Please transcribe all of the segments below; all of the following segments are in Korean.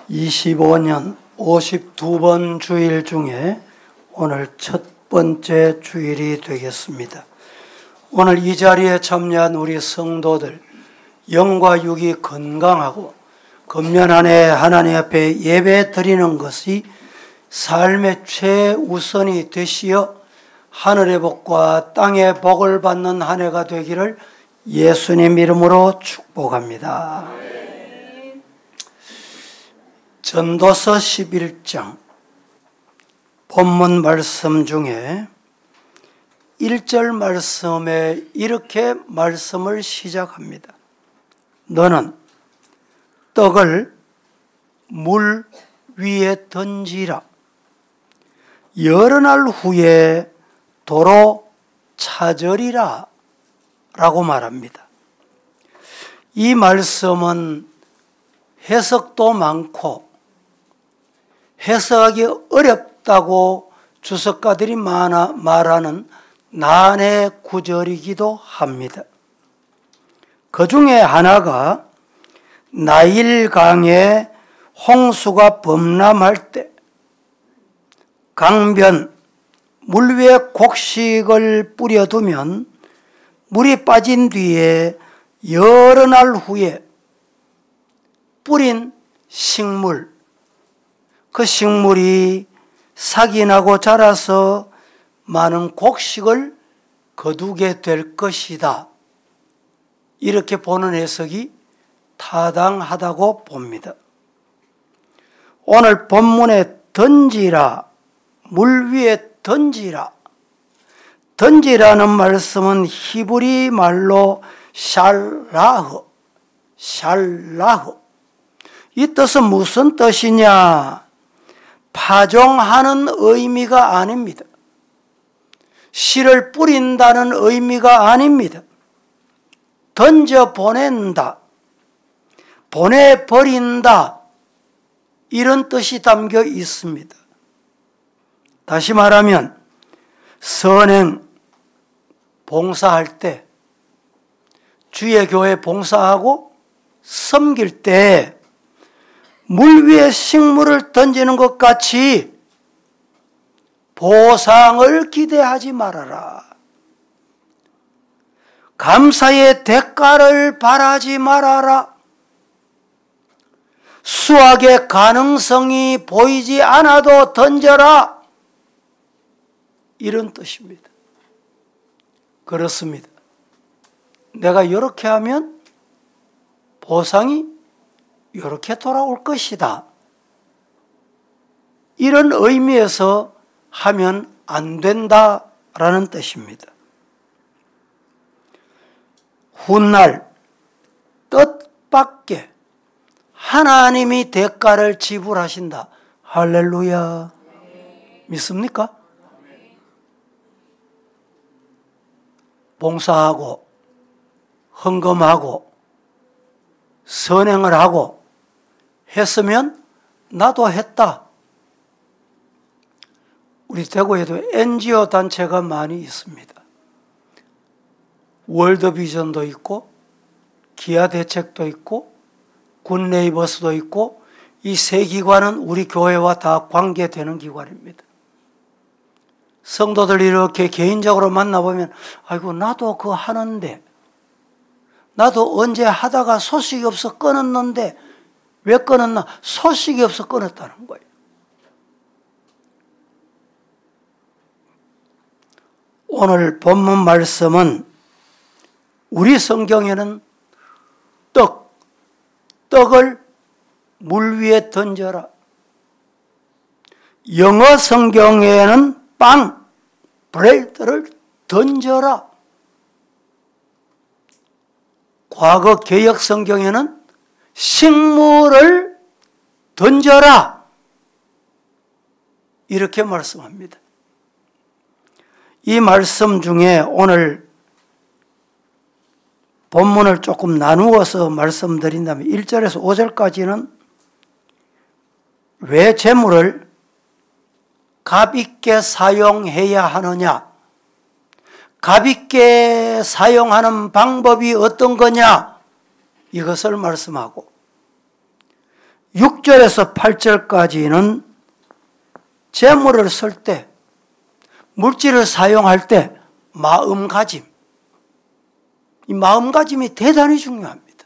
25년 52번 주일 중에 오늘 첫 번째 주일이 되겠습니다. 오늘 이 자리에 참여한 우리 성도들 영과 육이 건강하고 금년 한 해 하나님 앞에 예배 드리는 것이 삶의 최우선이 되시어 하늘의 복과 땅의 복을 받는 한 해가 되기를 예수님 이름으로 축복합니다. 전도서 11장 본문 말씀 중에 1절 말씀에 이렇게 말씀을 시작합니다. 너는 떡을 물 위에 던지라. 여러 날 후에 도로 찾으리라 라고 말합니다. 이 말씀은 해석도 많고 해석하기 어렵다고 주석가들이 말하는 난해 구절이기도 합니다. 그 중에 하나가 나일강에 홍수가 범람할 때 강변 물 위에 곡식을 뿌려두면 물이 빠진 뒤에 여러 날 후에 뿌린 식물, 그 식물이 싹이 나고 자라서 많은 곡식을 거두게 될 것이다. 이렇게 보는 해석이 타당하다고 봅니다. 오늘 본문에 던지라, 물 위에 던지라. 던지라는 말씀은 히브리 말로 샬라흐. 이 뜻은 무슨 뜻이냐? 파종하는 의미가 아닙니다. 씨를 뿌린다는 의미가 아닙니다. 던져 보낸다, 보내버린다, 이런 뜻이 담겨 있습니다. 다시 말하면 선행, 봉사할 때, 주의 교회 봉사하고 섬길 때 물 위에 식물을 던지는 것 같이 보상을 기대하지 말아라. 감사의 대가를 바라지 말아라. 수확의 가능성이 보이지 않아도 던져라. 이런 뜻입니다. 그렇습니다. 내가 이렇게 하면 보상이 이렇게 돌아올 것이다. 이런 의미에서 하면 안 된다라는 뜻입니다. 훗날 뜻밖의 하나님이 대가를 지불하신다. 할렐루야. 믿습니까? 봉사하고 헌금하고 선행을 하고 했으면 나도 했다. 우리 대구에도 NGO 단체가 많이 있습니다. 월드비전도 있고 기아대책도 있고 굿네이버스도 있고 이 세 기관은 우리 교회와 다 관계되는 기관입니다. 성도들 이렇게 개인적으로 만나보면 아이고 나도 그거 하는데 나도 언제 하다가 소식이 없어 끊었는데 왜 끊었나? 소식이 없어 끊었다는 거예요. 오늘 본문 말씀은 우리 성경에는 떡을 물 위에 던져라. 영어 성경에는 브레드를 던져라. 과거 개역 성경에는 식물을 던져라. 이렇게 말씀합니다. 이 말씀 중에 오늘 본문을 조금 나누어서 말씀드린다면 1절에서 5절까지는 왜 재물을 값있게 사용해야 하느냐, 값있게 사용하는 방법이 어떤 거냐, 이것을 말씀하고 6절에서 8절까지는 재물을 쓸 때, 물질을 사용할 때 마음가짐, 이 마음가짐이 대단히 중요합니다.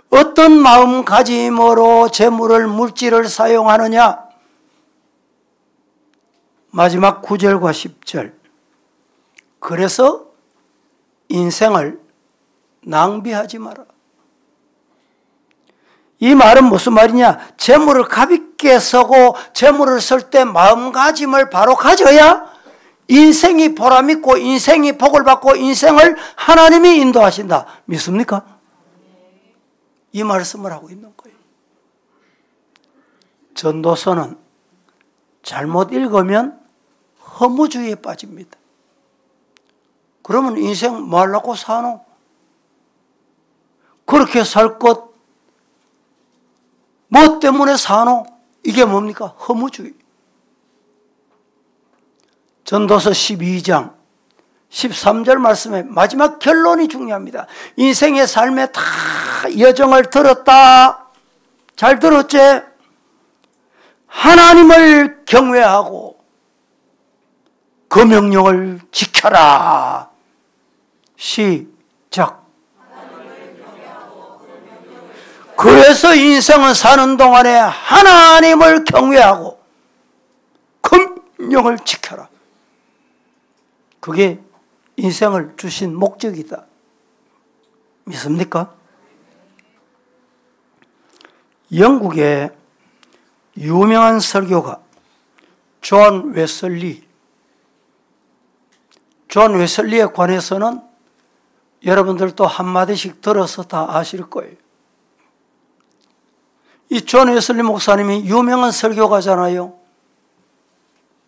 어떤 마음가짐으로 재물을, 물질을 사용하느냐? 마지막 9절과 10절. 그래서 인생을 낭비하지 마라. 이 말은 무슨 말이냐? 재물을 가볍게 쓰고 재물을 쓸 때 마음가짐을 바로 가져야 인생이 보람있고 인생이 복을 받고 인생을 하나님이 인도하신다. 믿습니까? 이 말씀을 하고 있는 거예요. 전도서는 잘못 읽으면 허무주의에 빠집니다. 그러면 인생 뭐 하려고 사노? 그렇게 살 것 뭐 때문에 사노? 이게 뭡니까? 허무주의. 전도서 12장 13절 말씀에 마지막 결론이 중요합니다. 인생의 삶에 다 여정을 들었다. 잘 들었지? 하나님을 경외하고 그 명령을 지켜라. 시작. 그래서 인생은 사는 동안에 하나님을 경외하고 그 명령을 지켜라. 그게 인생을 주신 목적이다. 믿습니까? 영국의 유명한 설교가 존 웨슬리에 관해서는 여러분들도 한마디씩 들어서 다 아실 거예요. 이 존 웨슬리 목사님이 유명한 설교가잖아요.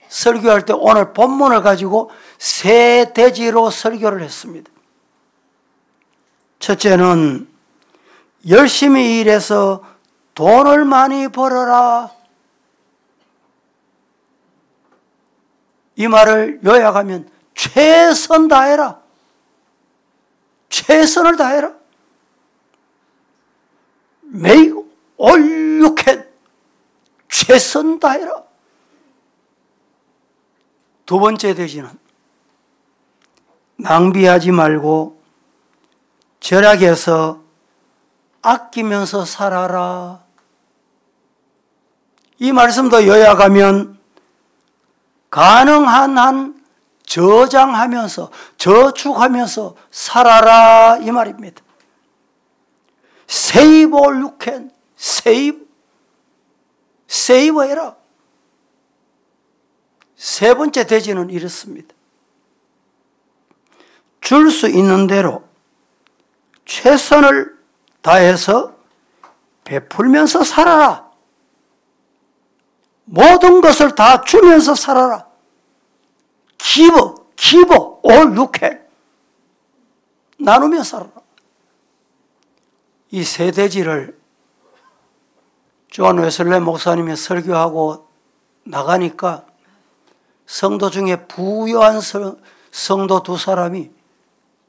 설교할 때 오늘 본문을 가지고 세 대지로 설교를 했습니다. 첫째는 열심히 일해서 돈을 많이 벌어라. 이 말을 요약하면 최선 다해라. 최선을 다해라. Make all you can. 최선 다해라. 두 번째 대지는 낭비하지 말고 절약해서 아끼면서 살아라. 이 말씀도 요약하면 가능한 한 저장하면서 저축하면서 살아라 이 말입니다. Save all you can. Save 해라. 세 번째 대지는 이렇습니다. 줄 수 있는 대로 최선을 다해서 베풀면서 살아라. 모든 것을 다 주면서 살아라. Give all you can. 나누며 살아라. 이 세 대지를 존 웨슬리 목사님이 설교하고 나가니까 성도 중에 부유한 성도 두 사람이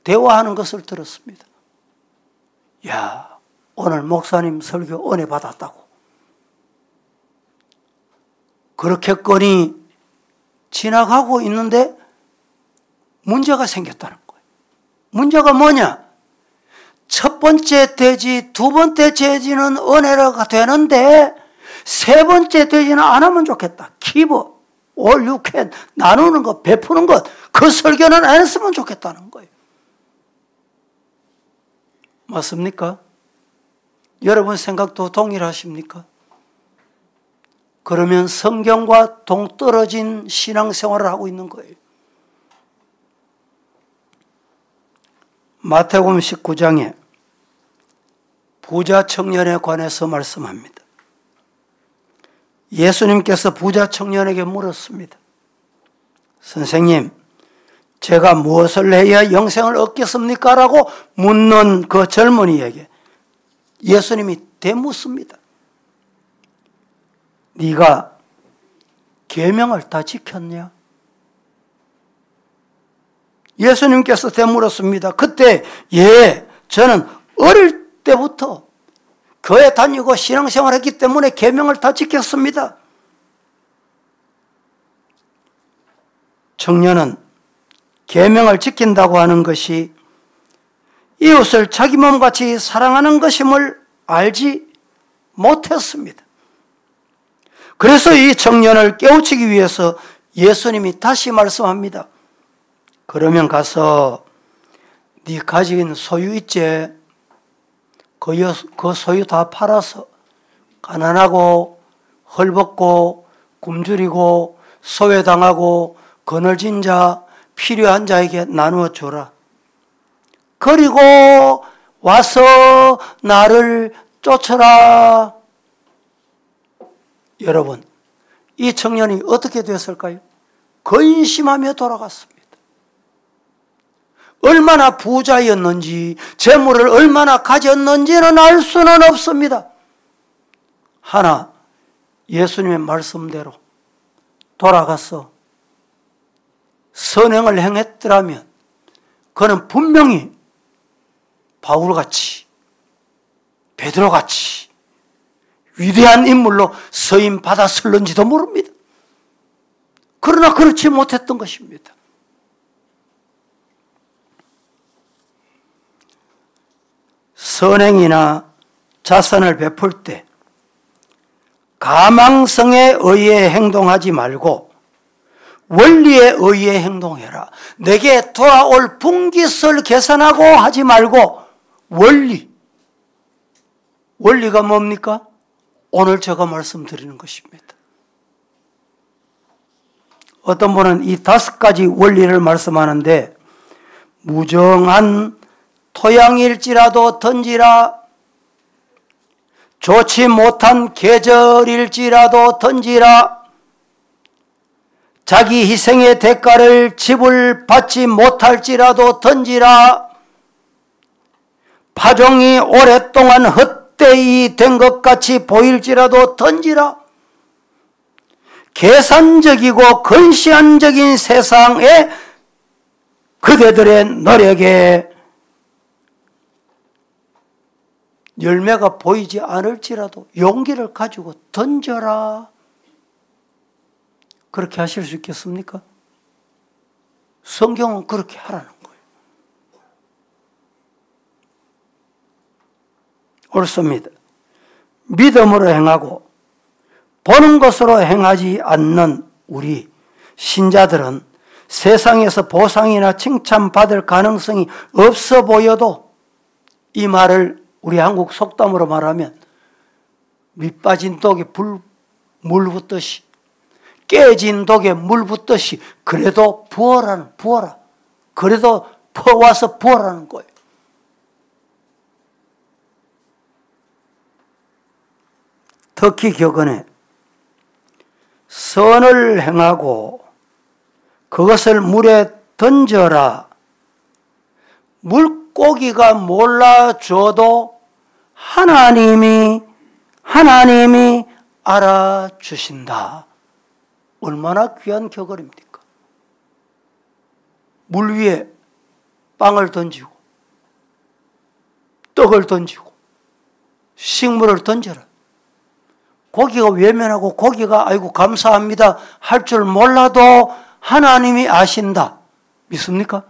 대화하는 것을 들었습니다. 야, 오늘 목사님 설교 은혜 받았다고. 그렇게거니 지나가고 있는데 문제가 생겼다는 거예요. 문제가 뭐냐? 첫 번째 대지, 두 번째 대지는 은혜가 되는데 세 번째 대지는 안 하면 좋겠다. Give all you can. 나누는 것, 베푸는 것, 그 설교는 안 했으면 좋겠다는 거예요. 맞습니까? 여러분 생각도 동일하십니까? 그러면 성경과 동떨어진 신앙생활을 하고 있는 거예요. 마태복음 19장에 부자 청년에 관해서 말씀합니다. 예수님께서 부자 청년에게 물었습니다. 선생님, 제가 무엇을 해야 영생을 얻겠습니까? 라고 묻는 그 젊은이에게 예수님이 되묻습니다. 네가 계명을 다 지켰냐? 예수님께서 되물었습니다. 그때 저는 어릴 때부터 교회 다니고 신앙생활했기 때문에 계명을 다 지켰습니다. 청년은 계명을 지킨다고 하는 것이 이웃을 자기 몸같이 사랑하는 것임을 알지 못했습니다. 그래서 이 청년을 깨우치기 위해서 예수님이 다시 말씀합니다. 그러면 가서 네 가진 소유 있지? 그 소유 다 팔아서 가난하고 헐벗고 굶주리고 소외당하고 거느진 자, 필요한 자에게 나누어 주라. 그리고 와서 나를 쫓아라. 여러분, 이 청년이 어떻게 됐을까요? 근심하며 돌아갔습니다. 얼마나 부자였는지, 재물을 얼마나 가졌는지는 알 수는 없습니다. 하나, 예수님의 말씀대로 돌아가서 선행을 행했더라면 그는 분명히 바울같이, 베드로같이 위대한 인물로 서임 받았을는지도 모릅니다. 그러나 그렇지 못했던 것입니다. 선행이나 자선을 베풀 때 가망성에 의해 행동하지 말고 원리에 의해 행동해라. 내게 돌아올 분깃을 계산하고 하지 말고 원리가 뭡니까? 오늘 제가 말씀드리는 것입니다. 어떤 분은 이 5가지 원리를 말씀하는데, 무정한 토양일지라도 던지라, 좋지 못한 계절일지라도 던지라, 자기 희생의 대가를 지불 받지 못할지라도 던지라, 파종이 오랫동안 헛되이 된 것 같이 보일지라도 던지라. 계산적이고 근시안적인 세상에 그대들의 노력에 열매가 보이지 않을지라도 용기를 가지고 던져라. 그렇게 하실 수 있겠습니까? 성경은 그렇게 하라는 거예요. 옳습니다. 믿음으로 행하고 보는 것으로 행하지 않는 우리 신자들은 세상에서 보상이나 칭찬받을 가능성이 없어 보여도, 이 말을 우리 한국 속담으로 말하면 밑 빠진 독에 물 붓듯이, 깨진 독에 물 붓듯이, 그래도 부어라. 그래도 퍼와서 부어라는 거예요. 특히 격언에 선을 행하고 그것을 물에 던져라. 물고기가 몰라줘도 하나님이 알아주신다. 얼마나 귀한 격언입니까? 물 위에 빵을 던지고 떡을 던지고 식물을 던져라. 고기가 외면하고 고기가 아이고 감사합니다 할 줄 몰라도 하나님이 아신다. 믿습니까?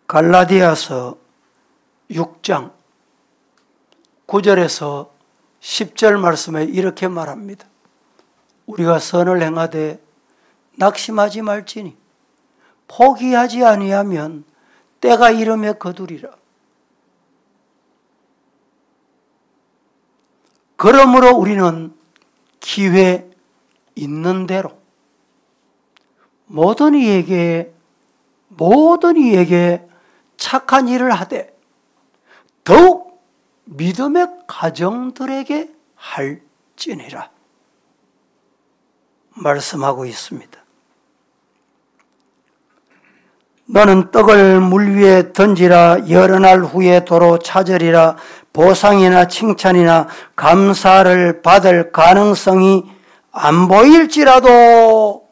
갈라디아서 6장 9절에서 10절 말씀에 이렇게 말합니다. 우리가 선을 행하되 낙심하지 말지니 포기하지 아니하면 때가 이름에 거두리라. 그러므로 우리는 기회 있는 대로 모든 이에게 착한 일을 하되 더욱 믿음의 가정들에게 할지니라 말씀하고 있습니다. 너는 떡을 물 위에 던지라. 여러 날 후에 도로 찾으리라. 보상이나 칭찬이나 감사를 받을 가능성이 안 보일지라도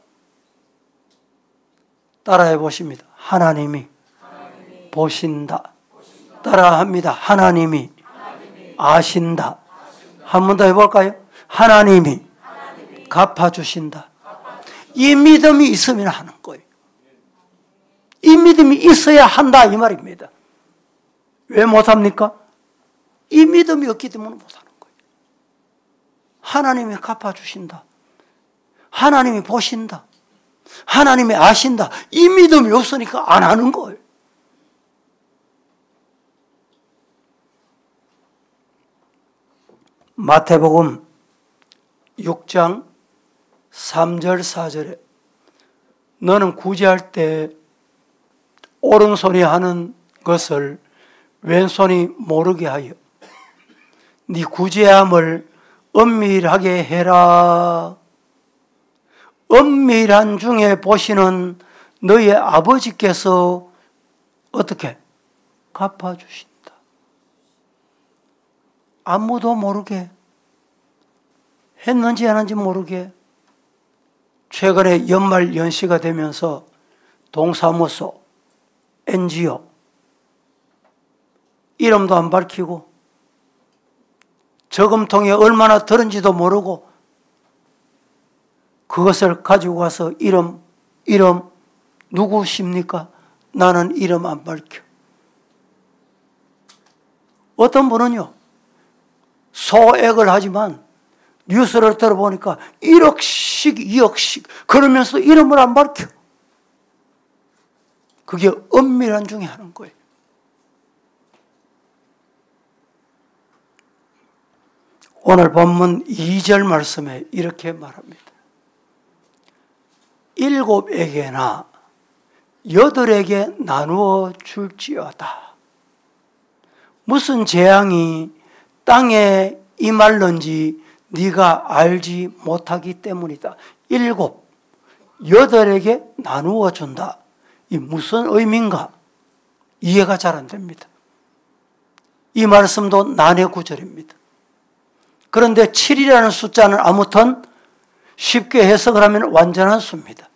따라해 보십니다. 하나님이 보신다. 따라합니다. 하나님이 아신다. 한 번 더 해볼까요? 하나님이 갚아주신다. 이 믿음이 있으면 하는 거예요. 이 믿음이 있어야 한다 이 말입니다. 왜 못합니까? 이 믿음이 없기 때문에 못하는 거예요. 하나님이 갚아주신다. 하나님이 보신다. 하나님이 아신다. 이 믿음이 없으니까 안 하는 거예요. 마태복음 6장 3절 4절에 너는 구제할 때 오른손이 하는 것을 왼손이 모르게 하여 네 구제함을 은밀하게 해라. 은밀한 중에 보시는 너의 아버지께서 어떻게 갚아주신다. 아무도 모르게, 했는지 안 했는지 모르게. 최근에 연말 연시가 되면서 동사무소, NGO 이름도 안 밝히고 저금통에 얼마나 들은지도 모르고 그것을 가지고 가서 이름 누구십니까? 나는 이름 안 밝혀. 어떤 분은요 소액을 하지만 뉴스를 들어보니까 1억씩 2억씩 그러면서 이름을 안 밝혀. 그게 은밀한 중에 하는 거예요. 오늘 본문 2절 말씀에 이렇게 말합니다. 7에게나 8에게 나누어 줄지어다. 무슨 재앙이 땅에 임할는지 네가 알지 못하기 때문이다. 7, 8에게 나누어 준다. 이 무슨 의미인가? 이해가 잘 안 됩니다. 이 말씀도 난해 구절입니다. 그런데 7이라는 숫자는 아무튼 쉽게 해석을 하면 완전한 수입니다.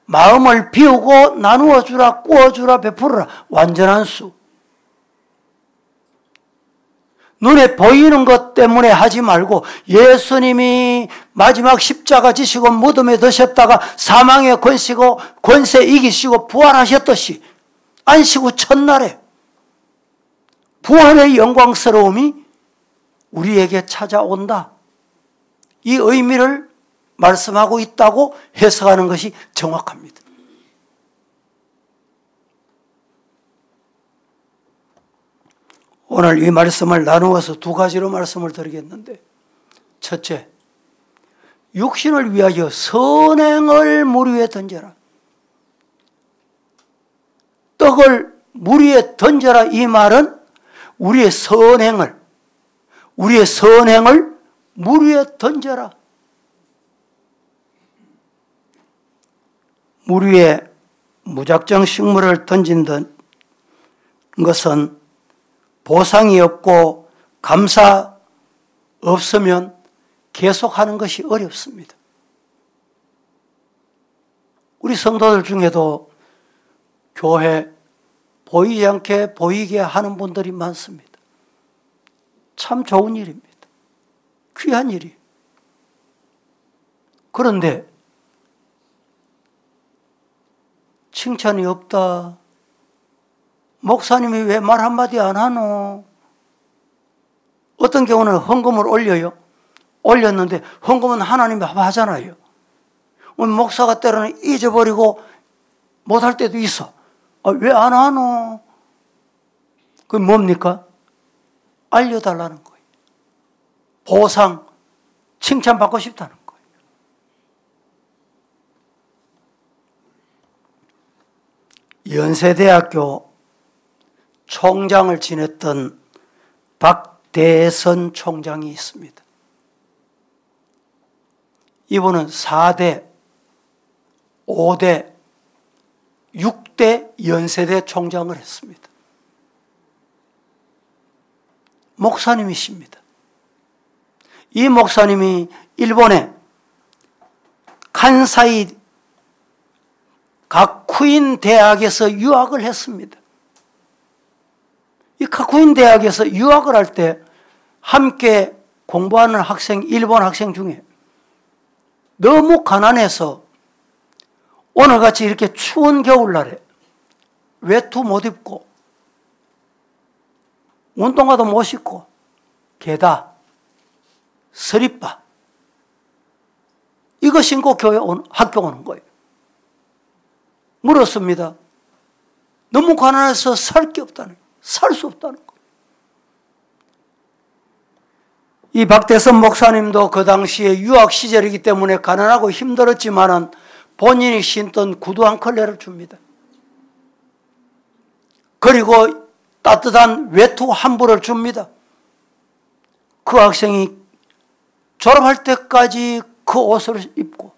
마음을 비우고 나누어 주라, 꾸어 주라, 베풀어라. 완전한 수. 눈에 보이는 것 때문에 하지 말고 예수님이 마지막 십자가 지시고 무덤에 드셨다가 사망의 권세 이기시고 부활하셨듯이 안식 후 첫날에 부활의 영광스러움이 우리에게 찾아온다. 이 의미를 말씀하고 있다고 해석하는 것이 정확합니다. 오늘 이 말씀을 나누어서 두 가지로 말씀을 드리겠는데, 첫째, 육신을 위하여 선행을 물 위에 던져라. 떡을 물 위에 던져라. 이 말은 우리의 선행을 물 위에 던져라. 물 위에 무작정 식물을 던진다는 것은 보상이 없고 감사 없으면 계속하는 것이 어렵습니다. 우리 성도들 중에도 교회 보이지 않게 보이게 하는 분들이 많습니다. 참 좋은 일입니다. 귀한 일이에요. 그런데 칭찬이 없다. 목사님이 왜 말 한마디 안 하노? 어떤 경우는 헌금을 올려요. 올렸는데 헌금은 하나님이 하잖아요. 목사가 때로는 잊어버리고 못할 때도 있어. 왜 안 하노? 그게 뭡니까? 알려달라는 거예요. 보상, 칭찬받고 싶다는 거예요. 연세대학교 총장을 지냈던 박대선 총장이 있습니다. 이분은 4대, 5대, 6대 연세대 총장을 했습니다. 목사님이십니다. 이 목사님이 일본의 칸사이 가쿠인 대학에서 유학을 했습니다. 시카쿠인 대학에서 유학을 할 때 함께 공부하는 학생, 일본 학생 중에 너무 가난해서 오늘같이 이렇게 추운 겨울날에 외투 못 입고 운동화도 못 신고 게다 서리빠 이거 신고 학교 오는 거예요. 물었습니다. 너무 가난해서 살 게 없다는 거예요. 살 수 없다는 거예요. 이 박대선 목사님도 그 당시에 유학 시절이기 때문에 가난하고 힘들었지만은 본인이 신던 구두 한 컬레를 줍니다. 그리고 따뜻한 외투 한 벌을 줍니다. 그 학생이 졸업할 때까지 그 옷을 입고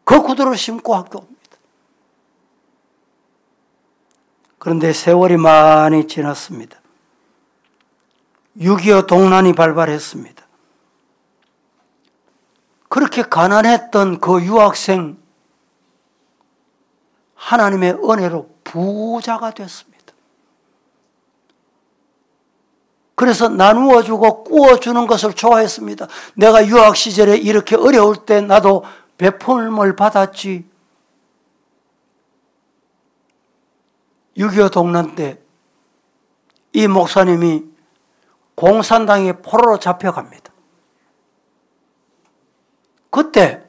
그 구두를 신고 학교 옵니다. 그런데 세월이 많이 지났습니다. 6.25 동란이 발발했습니다. 그렇게 가난했던 그 유학생 하나님의 은혜로 부자가 됐습니다. 그래서 나누어주고 구워주는 것을 좋아했습니다. 내가 유학 시절에 이렇게 어려울 때 나도 베품을 받았지. 6.25 동란 때 이 목사님이 공산당의 포로로 잡혀갑니다. 그때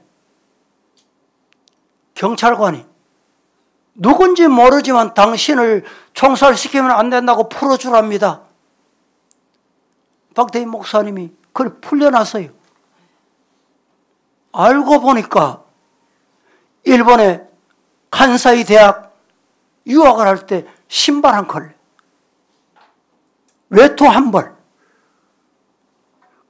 경찰관이 누군지 모르지만 당신을 총살시키면 안 된다고 풀어주랍니다. 박대희 목사님이 그걸 풀려났어요. 알고 보니까 일본의 칸사이 대학 유학을 할 때 신발 한 컬레, 외투 한 벌,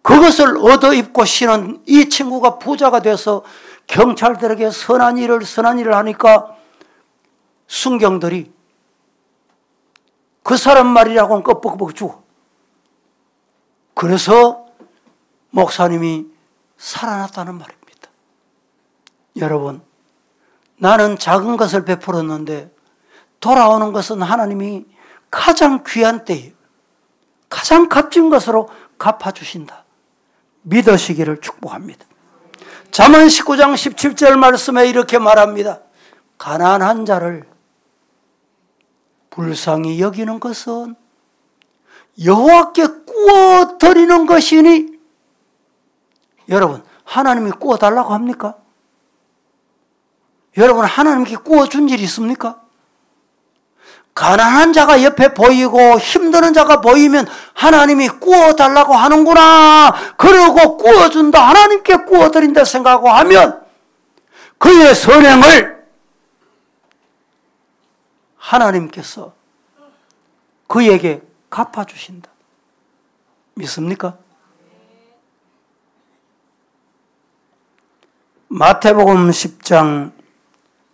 그것을 얻어 입고 신은 이 친구가 부자가 돼서 경찰들에게 선한 일을 하니까 순경들이 그 사람 말이라고는 껍벅껍벅 주고, 그래서 목사님이 살아났다는 말입니다. 여러분, 나는 작은 것을 베풀었는데 돌아오는 것은 하나님이 가장 귀한 때에 가장 값진 것으로 갚아주신다. 믿으시기를 축복합니다. 잠언 19장 17절 말씀에 이렇게 말합니다. 가난한 자를 불쌍히 여기는 것은 여호와께 구워 드리는 것이니. 여러분, 하나님이 구워 달라고 합니까? 여러분, 하나님께 구워 준 일이 있습니까? 가난한 자가 옆에 보이고 힘드는 자가 보이면 하나님이 구워 달라고 하는구나, 그러고 구워준다, 하나님께 구워 드린다 생각하고 하면 그의 선행을 하나님께서 그에게 갚아주신다. 믿습니까? 마태복음 10장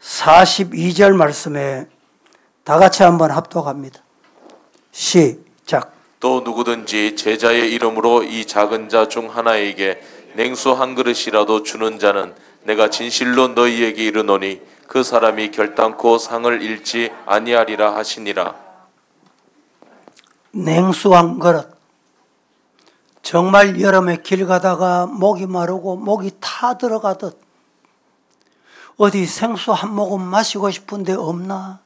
42절 말씀에 다 같이 한번 합독합니다. 시작. 또 누구든지 제자의 이름으로 이 작은 자 중 하나에게 냉수 한 그릇이라도 주는 자는 내가 진실로 너희에게 이르노니 그 사람이 결단코 상을 잃지 아니하리라 하시니라. 냉수 한 그릇. 정말 여름에 길 가다가 목이 마르고 목이 타 들어가듯 어디 생수 한 모금 마시고 싶은데 없나?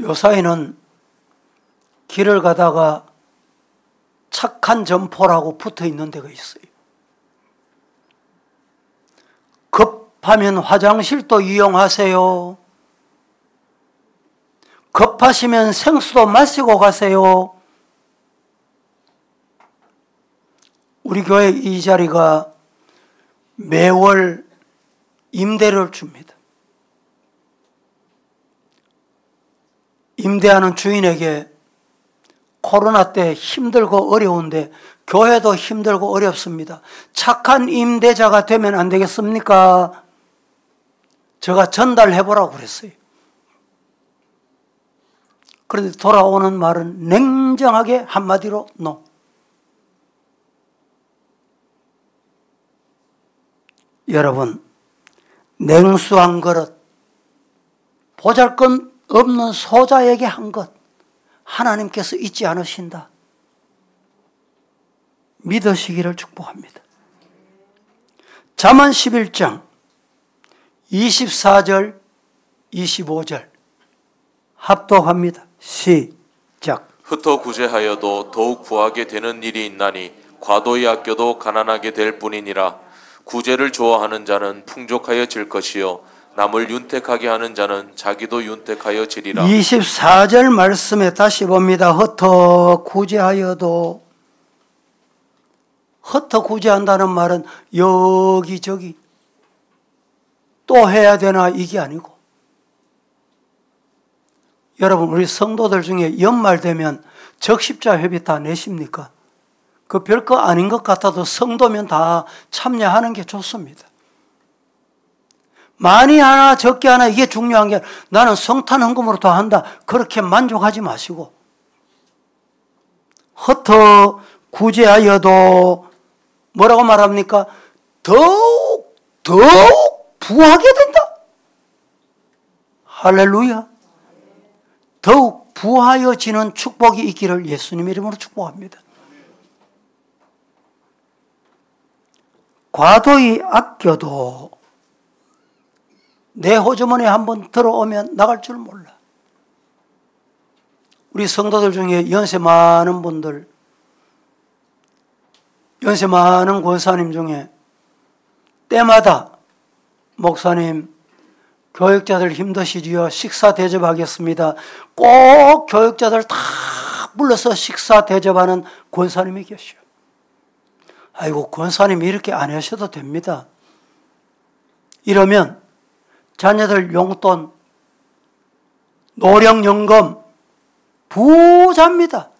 요사이는 길을 가다가 착한 점포라고 붙어 있는 데가 있어요. 급하면 화장실도 이용하세요. 급하시면 생수도 마시고 가세요. 우리 교회 이 자리가 매월 임대료를 줍니다. 임대하는 주인에게 코로나 때 힘들고 어려운데 교회도 힘들고 어렵습니다. 착한 임대자가 되면 안 되겠습니까? 제가 전달해보라고 그랬어요. 그런데 돌아오는 말은 냉정하게 한마디로 NO. 여러분, 냉수 한 그릇, 보잘것 없는 소자에게 한 것 하나님께서 잊지 않으신다. 믿으시기를 축복합니다. 잠언 11장 24절 25절 합독합니다. 시작. 흩어 구제하여도 더욱 구하게 되는 일이 있나니 과도히 아껴도 가난하게 될 뿐이니라. 구제를 좋아하는 자는 풍족하여질 것이요 남을 윤택하게 하는 자는 자기도 윤택하여지리라. 24절 말씀에 다시 봅니다. 흩어 구제하여도, 흩어 구제한다는 말은 여기저기 또 해야 되나 이게 아니고, 여러분 우리 성도들 중에 연말 되면 적십자 회비 다 내십니까? 그 별거 아닌 것 같아도 성도면 다 참여하는 게 좋습니다. 많이 하나 적게 하나 이게 중요한 게 아니라 나는 성탄 헌금으로 다 한다 그렇게 만족하지 마시고, 흩어 구제하여도 뭐라고 말합니까? 더욱 부하게 된다. 할렐루야. 더욱 부하여지는 축복이 있기를 예수님 이름으로 축복합니다. 과도히 아껴도 내 호주머니에 한번 들어오면 나갈 줄 몰라. 우리 성도들 중에 연세 많은 분들, 연세 많은 권사님 중에 때마다 목사님, 교육자들 힘드시지요? 식사 대접하겠습니다. 꼭 교육자들 다 불러서 식사 대접하는 권사님이 계셔요. 아이고, 권사님이 이렇게 안 하셔도 됩니다. 이러면 자녀들 용돈, 노령연금 부자입니다.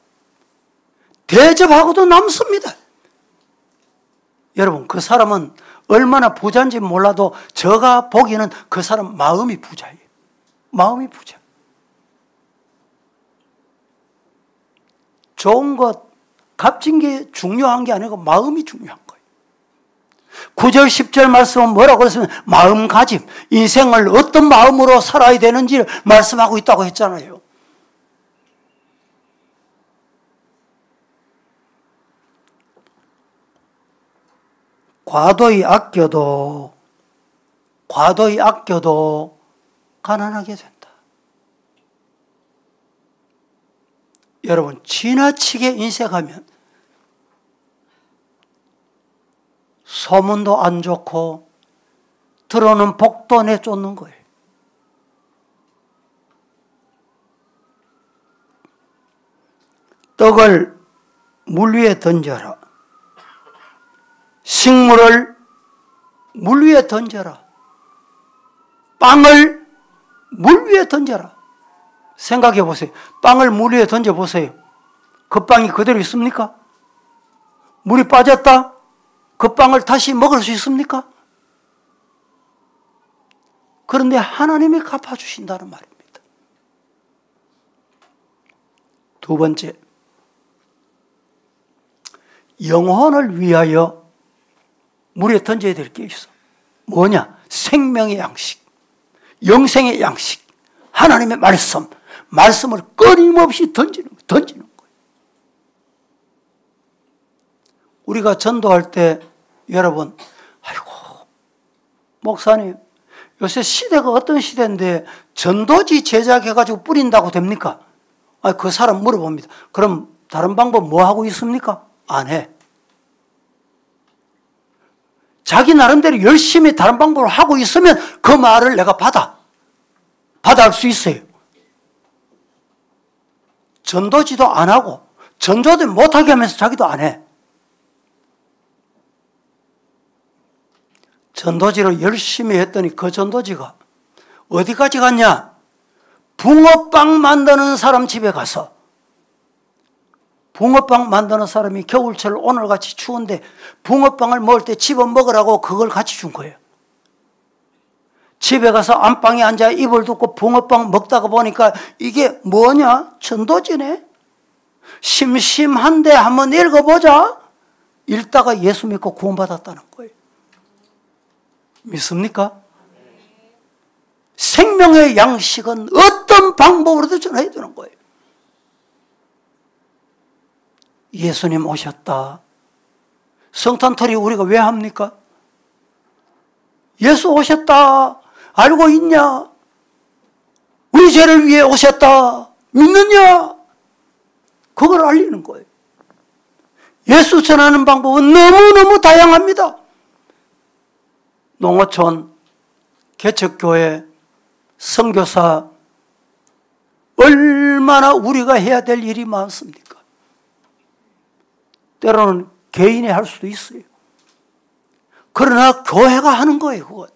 대접하고도 남습니다. 여러분, 그 사람은 얼마나 부자인지 몰라도 제가 보기에는 그 사람 마음이 부자예요. 마음이 부자. 좋은 것, 값진 게 중요한 게 아니고 마음이 중요한 거예요. 9절 10절 말씀은 뭐라고 했으면 마음가짐, 인생을 어떤 마음으로 살아야 되는지를 말씀하고 있다고 했잖아요. 과도히 아껴도 가난하게 된다. 여러분, 지나치게 인색하면 소문도 안 좋고 들어오는 복도 내쫓는 거예요. 떡을 물 위에 던져라. 식물을 물 위에 던져라. 빵을 물 위에 던져라. 생각해 보세요. 빵을 물 위에 던져 보세요. 그 빵이 그대로 있습니까? 물이 빠졌다? 그 빵을 다시 먹을 수 있습니까? 그런데 하나님이 갚아주신다는 말입니다. 두 번째, 영혼을 위하여 물에 던져야 될 게 있어. 뭐냐? 생명의 양식, 영생의 양식, 하나님의 말씀을 끊임없이 던지는 거예요. 우리가 전도할 때 여러분, 아이고 목사님 요새 시대가 어떤 시대인데 전도지 제작해가지고 뿌린다고 됩니까? 그 사람 물어봅니다. 그럼 다른 방법 뭐 하고 있습니까? 안 해. 자기 나름대로 열심히 다른 방법을 하고 있으면 그 말을 내가 받아할 수 있어요. 전도지도 안 하고 전도도 못하게 하면서 자기도 안 해. 전도지를 열심히 했더니 그 전도지가 어디까지 갔냐? 붕어빵 만드는 사람 집에 가서, 붕어빵 만드는 사람이 겨울철 오늘같이 추운데 붕어빵을 먹을 때 집어 먹으라고 그걸 같이 준 거예요. 집에 가서 안방에 앉아 이불 덮고 붕어빵 먹다가 보니까 이게 뭐냐? 전도지네. 심심한데 한번 읽어보자. 읽다가 예수 믿고 구원받았다는 거예요. 믿습니까? 생명의 양식은 어떤 어떤 방법으로도 전해야 되는 거예요. 예수님 오셨다. 성탄절이 우리가 왜 합니까? 예수 오셨다. 알고 있냐? 우리 죄를 위해 오셨다. 믿느냐? 그걸 알리는 거예요. 예수 전하는 방법은 너무너무 다양합니다. 농어촌, 개척교회, 선교사, 얼마나 우리가 해야 될 일이 많습니까? 때로는 개인이 할 수도 있어요. 그러나 교회가 하는 거예요, 그건.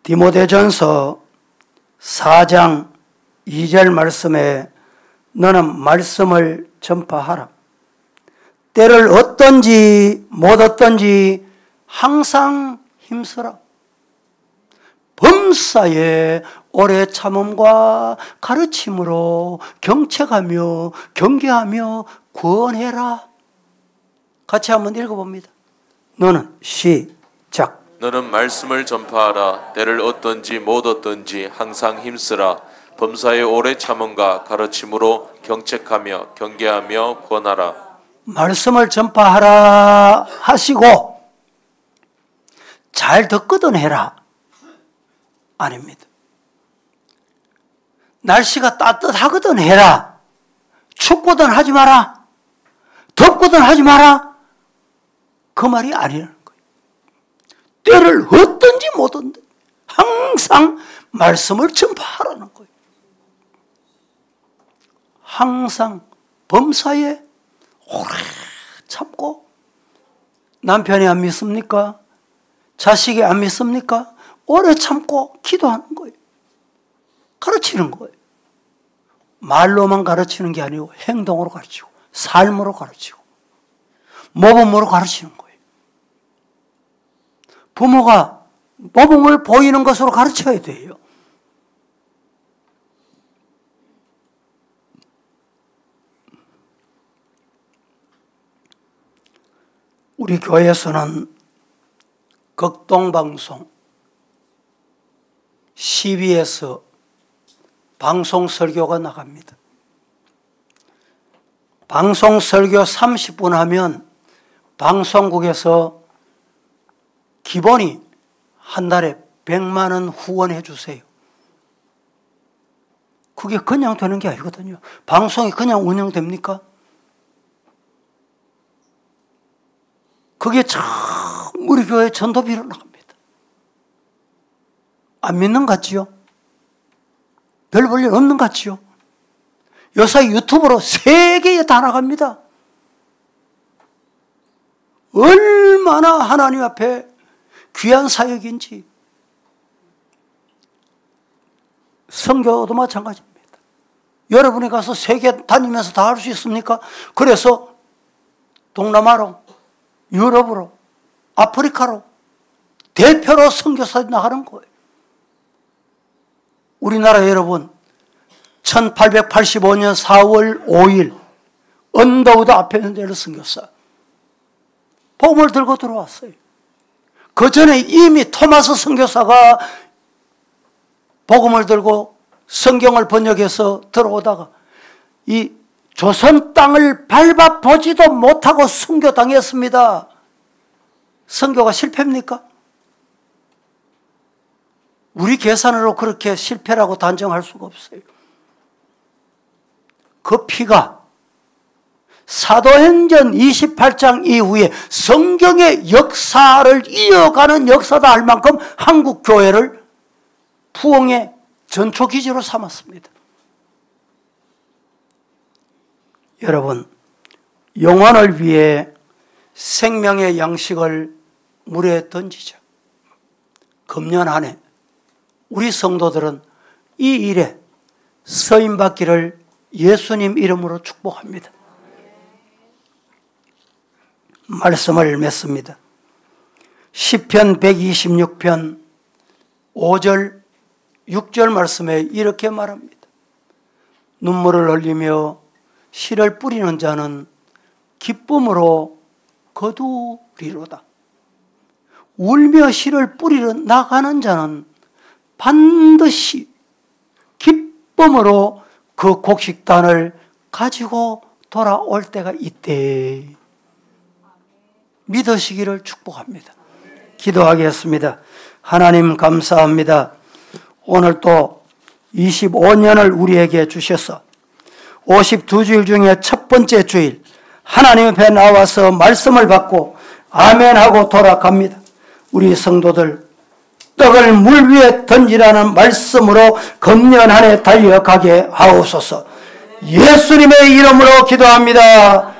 디모데전서 4장 2절 말씀에 너는 말씀을 전파하라. 때를 얻든지 못 얻든지 항상 힘쓰라. 범사에 오래 참음과 가르침으로 경책하며 경계하며 구원해라. 같이 한번 읽어봅니다. 너는 시작. 너는 말씀을 전파하라. 때를 얻든지 못 얻든지 항상 힘쓰라. 범사에 오래 참음과 가르침으로 경책하며 경계하며 구원하라. 말씀을 전파하라 하시고 잘 듣거든 해라 아닙니다. 날씨가 따뜻하거든 해라. 춥거든 하지 마라. 덥거든 하지 마라. 그 말이 아니라는 거예요. 때를 얻든지 못 얻든지 항상 말씀을 전파하라는 거예요. 항상 범사에 오래 참고. 남편이 안 믿습니까? 자식이 안 믿습니까? 오래 참고 기도하는 거예요. 가르치는 거예요. 말로만 가르치는 게 아니고 행동으로 가르치고 삶으로 가르치고 모범으로 가르치는 거예요. 부모가 모범을 보이는 것으로 가르쳐야 돼요. 우리 교회에서는 극동방송, CBS 방송 설교가 나갑니다. 방송 설교 30분 하면 방송국에서 기본이 한 달에 100만 원 후원해 주세요. 그게 그냥 되는 게 아니거든요. 방송이 그냥 운영됩니까? 그게 참 우리 교회 전도비로 나갑니다. 안 믿는 것 같지요? 별 볼 일 없는 것 같지요? 요새 유튜브로 세계에 다 나갑니다. 얼마나 하나님 앞에 귀한 사역인지. 선교도 마찬가지입니다. 여러분이 가서 세계 다니면서 다 할 수 있습니까? 그래서 동남아로, 유럽으로, 아프리카로 대표로 선교사 나가는 거예요. 우리나라 여러분 1885년 4월 5일 언더우드 앞에 있는 선교사 복음을 들고 들어왔어요. 그 전에 이미 토마스 선교사가 복음을 들고 성경을 번역해서 들어오다가 이 조선 땅을 밟아보지도 못하고 순교당했습니다. 선교가 실패입니까? 우리 계산으로 그렇게 실패라고 단정할 수가 없어요. 그 피가 사도행전 28장 이후에 성경의 역사를 이어가는 역사다 할 만큼 한국 교회를 부흥의 전초기지로 삼았습니다. 여러분, 영혼을 위해 생명의 양식을 물에 던지자. 금년 한 해 우리 성도들은 이 일에 서임받기를 예수님 이름으로 축복합니다. 말씀을 맺습니다. 시편 126편 5절 6절 말씀에 이렇게 말합니다. 눈물을 흘리며 씨를 뿌리는 자는 기쁨으로 거두리로다. 울며 씨를 뿌리러 나가는 자는 반드시 기쁨으로 그 곡식단을 가지고 돌아올 때가 있대. 믿으시기를 축복합니다. 기도하겠습니다. 하나님 감사합니다. 오늘 또 25년을 우리에게 주셔서 52주일 중에 첫 번째 주일 하나님 앞에 나와서 말씀을 받고 아멘하고 돌아갑니다. 우리 성도들 떡을 물 위에 던지라는 말씀으로 금년 한 해 달려가게 하옵소서. 예수님의 이름으로 기도합니다.